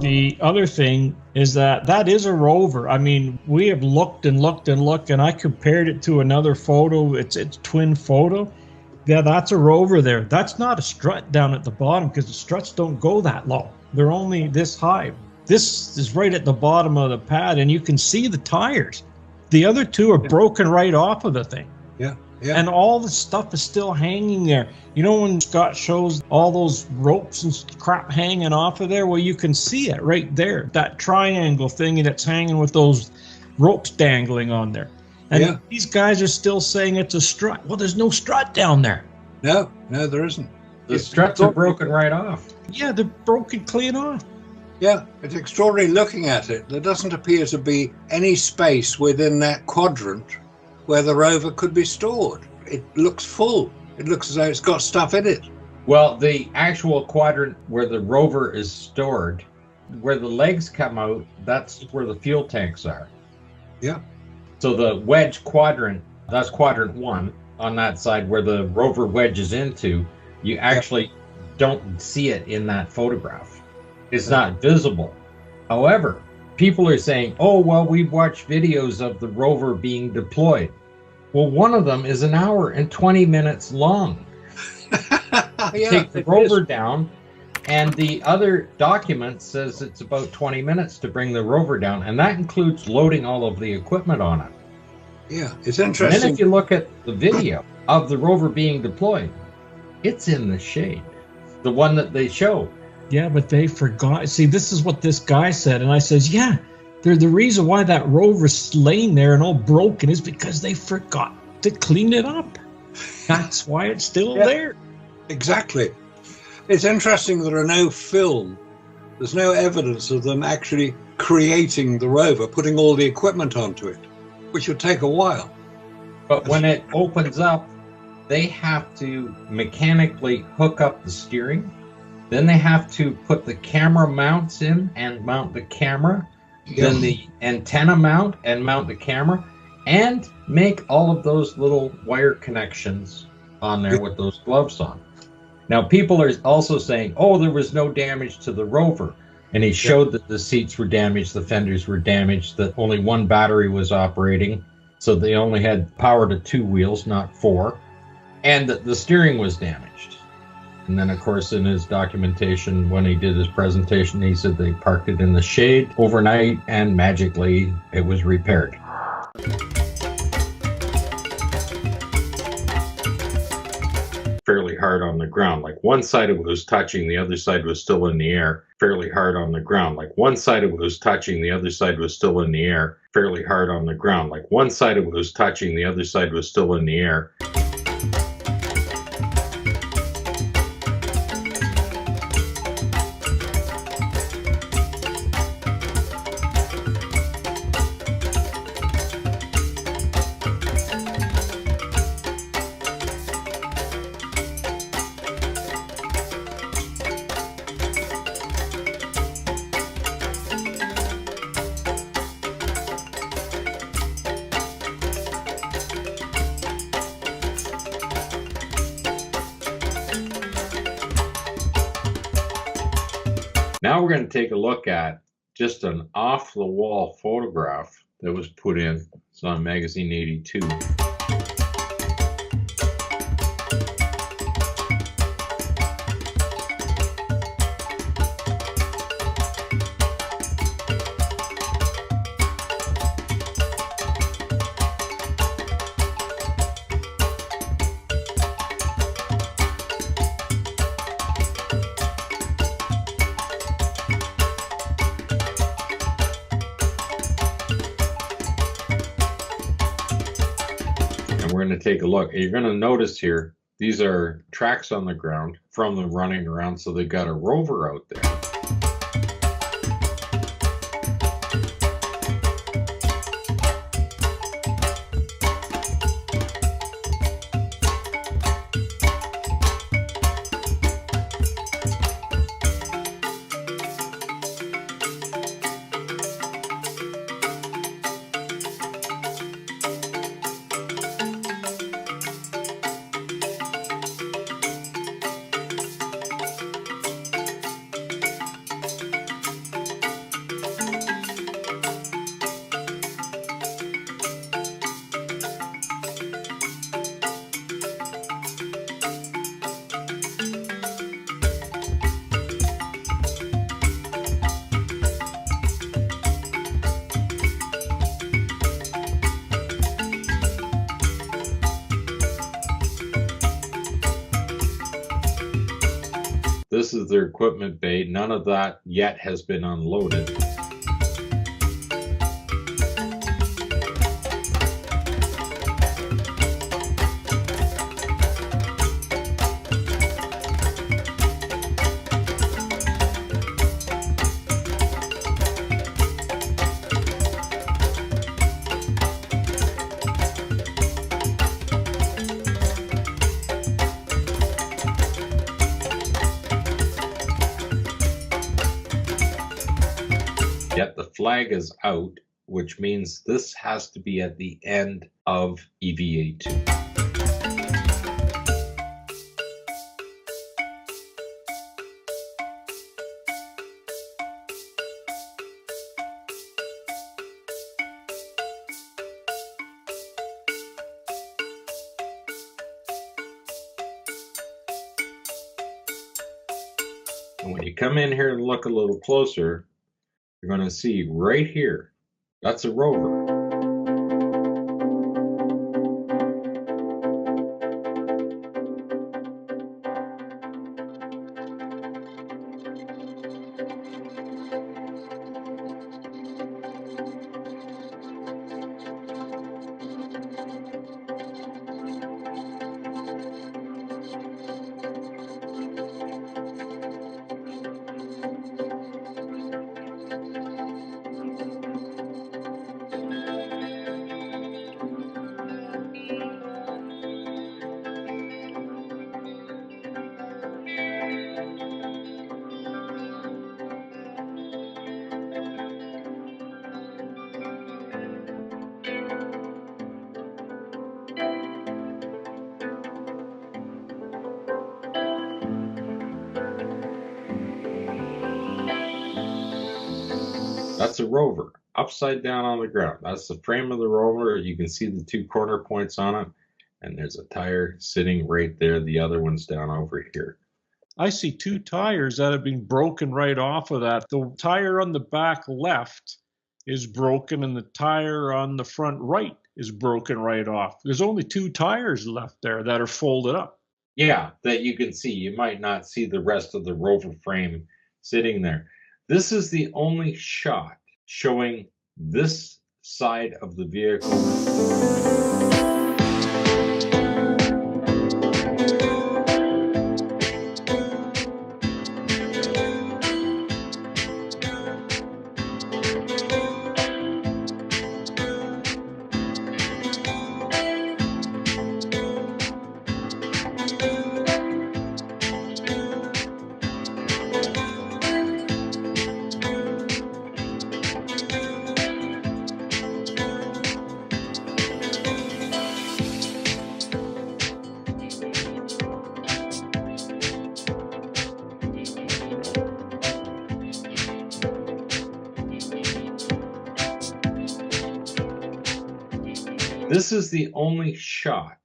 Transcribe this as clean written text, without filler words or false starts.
The other thing is that is a rover. I mean, we have looked and looked and looked, and I compared it to another photo. It's twin photo. Yeah, that's a rover there. That's not a strut down at the bottom, because the struts don't go that low. They're only this high. This is right at the bottom of the pad, and you can see the tires. The other two are broken right off of the thing. Yeah. Yeah. And all the stuff is still hanging there. You know when Scott shows all those ropes and crap hanging off of there? Well, you can see it right there. That triangle thing that's hanging with those ropes dangling on there. And these guys are still saying it's a strut. Well, there's no strut down there. No, there isn't. The struts are broken right off. Yeah, they're broken clean off. Yeah, it's extraordinary looking at it. There doesn't appear to be any space within that quadrant where the rover could be stored. It looks full. It looks as though it's got stuff in it. Well, the actual quadrant where the rover is stored, where the legs come out, that's where the fuel tanks are. Yeah. So the wedge quadrant, that's quadrant 1 on that side where the rover wedges into, you actually don't see it in that photograph. It's not visible. However, people are saying, oh, well, we've watched videos of the rover being deployed. Well, one of them is an hour and 20 minutes long. Take the rover down, and the other document says it's about 20 minutes to bring the rover down, and that includes loading all of the equipment on it. Yeah, it's interesting. And then if you look at the video of the rover being deployed, it's in the shade, the one that they show. Yeah, but they forgot. See, this is what this guy said. And I says, yeah, the reason why that rover's laying there and all broken is because they forgot to clean it up. That's why it's still there. Exactly. It's interesting there are no film. There's no evidence of them actually creating the rover, putting all the equipment onto it, which would take a while. But when it opens up, they have to mechanically hook up the steering. Then they have to put the camera mounts in and mount the camera. Then the antenna mount and mount the camera. And make all of those little wire connections on there with those gloves on. Now, people are also saying, oh, there was no damage to the rover. And he showed that the seats were damaged, the fenders were damaged, that only one battery was operating. So they only had power to 2 wheels, not 4. And that the steering was damaged. And then, of course, in his documentation, when he did his presentation, he said they parked it in the shade overnight and magically it was repaired. Fairly hard on the ground. Like one side of it was touching, the other side was still in the air. Fairly hard on the ground. Like one side of it was touching, the other side was still in the air. Fairly hard on the ground. Like one side of it was touching, the other side was still in the air. Now we're going to take a look at just an off-the-wall photograph that was put in. It's on Magazine 82. We're going to take a look. You're going to notice here, these are tracks on the ground from them running around, so they've got a rover out there. This is their equipment bay. None of that yet has been unloaded. Yet the flag is out, which means this has to be at the end of EVA 2. And when you come in here and look a little closer, you're going to see right here, that's a rover. That's a rover, upside down on the ground. That's the frame of the rover. You can see the two corner points on it, and there's a tire sitting right there. The other one's down over here. I see two tires that have been broken right off of that. The tire on the back left is broken, and the tire on the front right is broken right off. There's only two tires left there that are folded up. Yeah, that you can see. You might not see the rest of the rover frame sitting there. This is the only shot showing this side of the vehicle. This is the only shot